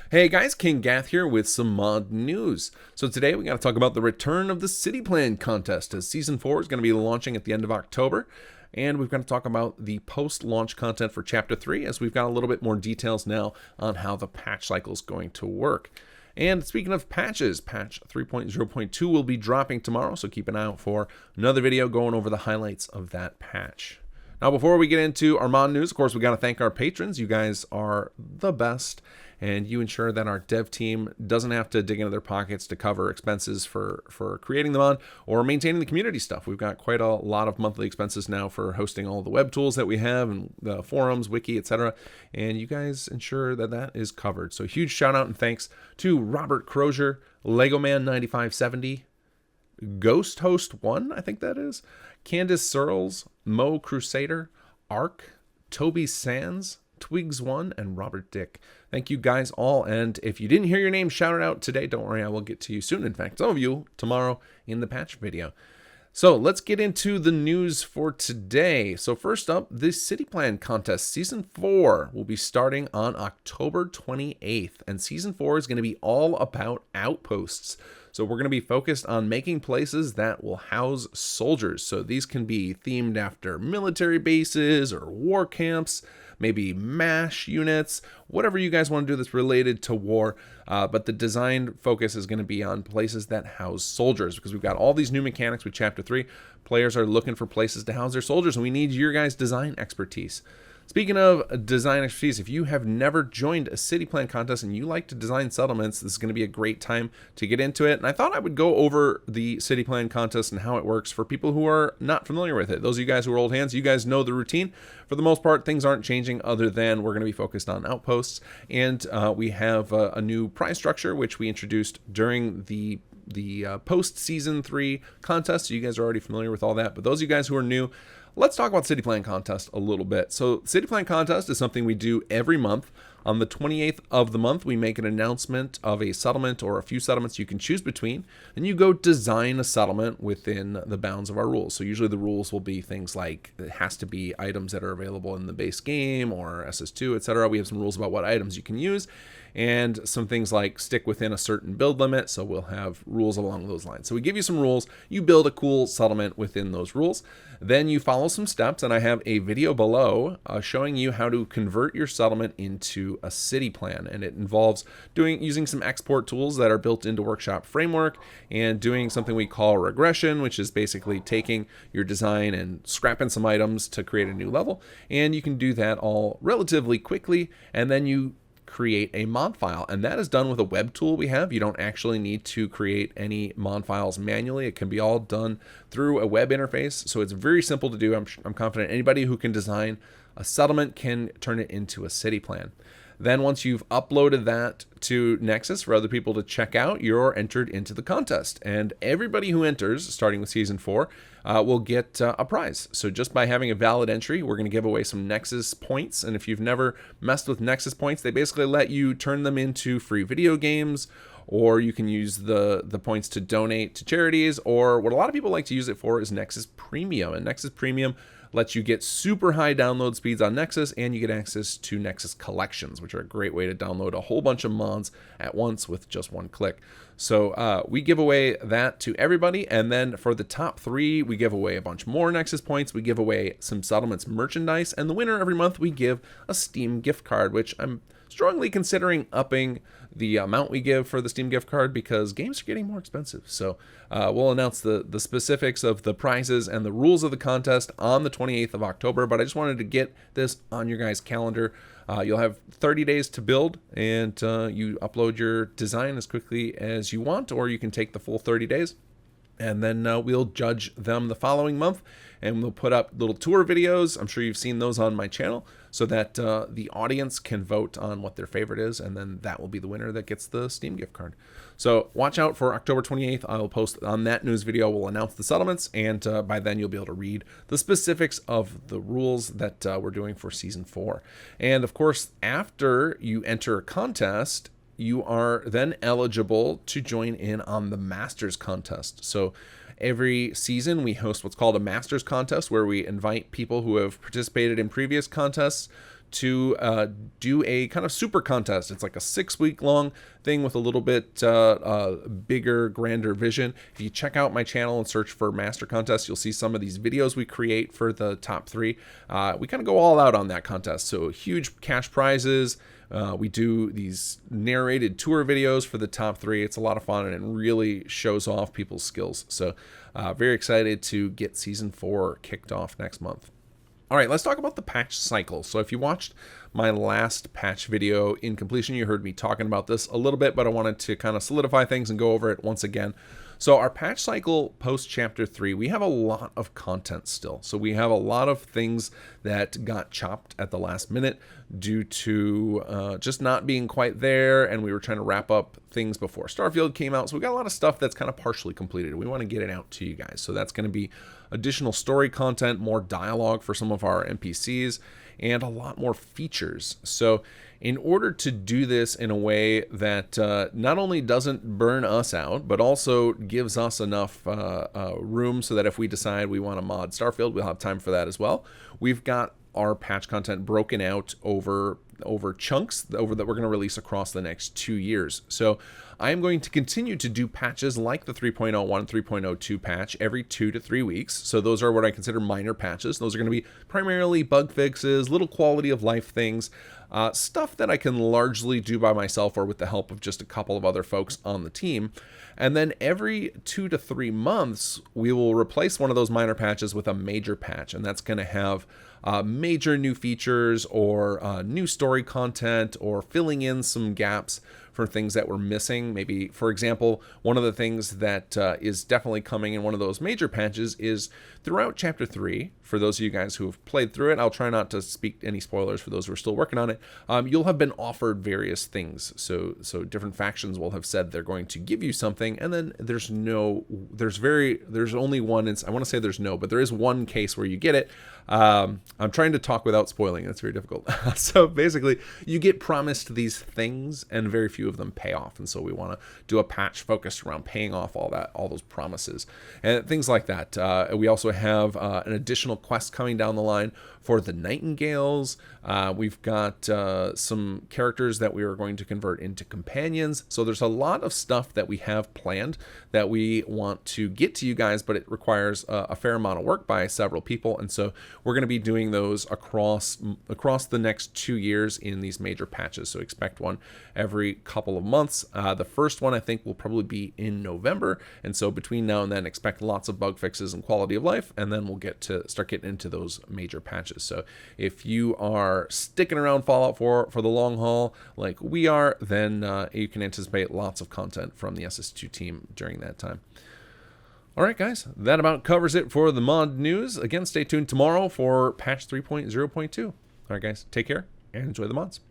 Hey guys, kinggath here with some mod news. So today we got to talk about the return of the City Plan contest, as Season 4 is going to be launching at the end of October. And we've got to talk about the post-launch content for Chapter 3, as we've got a little bit more details now on how the patch cycle is going to work. And speaking of patches, patch 3.0.2 will be dropping tomorrow, so keep an eye out for another video going over the highlights of that patch. Now, before we get into our mod news, of course, we got to thank our patrons. You guys are the best, and you ensure that our dev team doesn't have to dig into their pockets to cover expenses for creating the mod or maintaining the community stuff. We've got quite a lot of monthly expenses now for hosting all the web tools that we have and the forums, wiki, etc. And you guys ensure that that is covered. So huge shout out and thanks to Robert Crozier, Legoman9570, Ghost Host 1, I think that is, Candace Searles, Mo Crusader, Ark, Toby Sands, Twigs 1, and Robert Dick. Thank you guys all, and if you didn't hear your name shouted out today, don't worry, I will get to you soon. In fact, some of you tomorrow in the patch video. So let's get into the news for today. So first up, the City Plan contest Season 4 will be starting on October 28th, and Season 4 is going to be all about outposts. So we're going to be focused on making places that will house soldiers. So these can be themed after military bases or war camps, maybe MASH units, whatever you guys want to do that's related to war. But the design focus is going to be on places that house soldiers, because we've got all these new mechanics with Chapter 3. Players are looking for places to house their soldiers, and we need your guys' design expertise. Speaking of design expertise, if you have never joined a City Plan contest and you like to design settlements, this is going to be a great time to get into it. And I thought I would go over the City Plan contest and how it works for people who are not familiar with it. Those of you guys who are old hands, you guys know the routine. For the most part, things aren't changing other than we're going to be focused on outposts. And we have a new prize structure, which we introduced during the post Season 3 contest. So you guys are already familiar with all that. But those of you guys who are new, let's talk about City Plan Contest a little bit. So City Plan Contest is something we do every month. On the 28th of the month, we make an announcement of a settlement or a few settlements you can choose between, and you go design a settlement within the bounds of our rules. So usually the rules will be things like it has to be items that are available in the base game or SS2, etc. We have some rules about what items you can use, and some things like stick within a certain build limit, so we'll have rules along those lines. So we give you some rules, you build a cool settlement within those rules, then you follow some steps, and I have a video below showing you how to convert your settlement into a city plan, and it involves using some export tools that are built into Workshop Framework and doing something we call regression, which is basically taking your design and scrapping some items to create a new level, and you can do that all relatively quickly, and then you create a mod file, and that is done with a web tool we have. You don't actually need to create any mod files manually. It can be all done through a web interface, so it's very simple to do. I'm confident anybody who can design a settlement can turn it into a city plan. Then once you've uploaded that to Nexus for other people to check out, you're entered into the contest. And everybody who enters, starting with Season 4, will get a prize. So just by having a valid entry, we're going to give away some Nexus points. And if you've never messed with Nexus points, they basically let you turn them into free video games, or you can use the points to donate to charities, or what a lot of people like to use it for is Nexus Premium. And Nexus Premium lets you get super high download speeds on Nexus, and you get access to Nexus collections, which are a great way to download a whole bunch of mods at once with just one click. So we give away that to everybody, and then for the top 3, we give away a bunch more Nexus points, we give away some settlements merchandise, and the winner every month we give a Steam gift card, which I'm strongly considering upping the amount we give for the Steam gift card because games are getting more expensive. So we'll announce the specifics of the prizes and the rules of the contest on the 28th of October, but I just wanted to get this on your guys' calendar. You'll have 30 days to build, and you upload your design as quickly as you want, or you can take the full 30 days. And then we'll judge them the following month, and we'll put up little tour videos. I'm sure you've seen those on my channel, so that the audience can vote on what their favorite is, and then that will be the winner that gets the Steam gift card. So watch out for October 28th. I'll post on that news video. We'll announce the settlements, and by then you'll be able to read the specifics of the rules that we're doing for Season 4. And of course, after you enter a contest, you are then eligible to join in on the Masters contest. So every season we host what's called a Masters contest, where we invite people who have participated in previous contests to do a kind of super contest. It's like a 6-week long thing with a little bit bigger, grander vision. If you check out my channel and search for Master Contest, you'll see some of these videos we create for the top 3. We kind of go all out on that contest. So huge cash prizes. We do these narrated tour videos for the top 3. It's a lot of fun, and it really shows off people's skills. So very excited to get Season 4 kicked off next month. All right, let's talk about the patch cycle. So if you watched my last patch video in completion, you heard me talking about this a little bit, but I wanted to kind of solidify things and go over it once again. So our patch cycle post chapter 3, we have a lot of content still. So we have a lot of things that got chopped at the last minute due to just not being quite there, and we were trying to wrap up things before Starfield came out. So we got a lot of stuff that's kind of partially completed. We want to get it out to you guys. So that's going to be additional story content, more dialogue for some of our NPCs, and a lot more features. So in order to do this in a way that not only doesn't burn us out, but also gives us enough room so that if we decide we want to mod Starfield, we'll have time for that as well. We've got our patch content broken out over chunks that we're going to release across the next 2 years. So I am going to continue to do patches like the 3.01, 3.02 patch every 2 to 3 weeks. So those are what I consider minor patches. Those are going to be primarily bug fixes, little quality of life things, stuff that I can largely do by myself or with the help of just a couple of other folks on the team. And then every 2 to 3 months, we will replace one of those minor patches with a major patch, and that's going to have major new features or new story content or filling in some gaps for things that we're missing. Maybe, for example, one of the things that is definitely coming in one of those major patches is throughout Chapter 3, for those of you guys who have played through it, I'll try not to speak any spoilers for those who are still working on it, you'll have been offered various things. So different factions will have said they're going to give you something, and then there's only one, I want to say there's no, but there is one case where you get it. I'm trying to talk without spoiling. It's very difficult. So basically, you get promised these things, and very few of them pay off. And so we want to do a patch focused around paying off all those promises, and things like that. We also have an additional quest coming down the line for the Nightingales. We've got some characters that we are going to convert into companions. So there's a lot of stuff that we have planned that we want to get to you guys, but it requires a fair amount of work by several people. And so we're going to be doing those across the next 2 years in these major patches. So expect one every couple of months. The first one I think will probably be in November. And so between now and then, expect lots of bug fixes and quality of life. And then we'll start getting into those major patches. So if you are sticking around Fallout 4 for the long haul like we are, then you can anticipate lots of content from the SS2 team during that time. All right, guys, that about covers it for the mod news. Again, stay tuned tomorrow for patch 3.0.2. All right, guys, take care and enjoy the mods.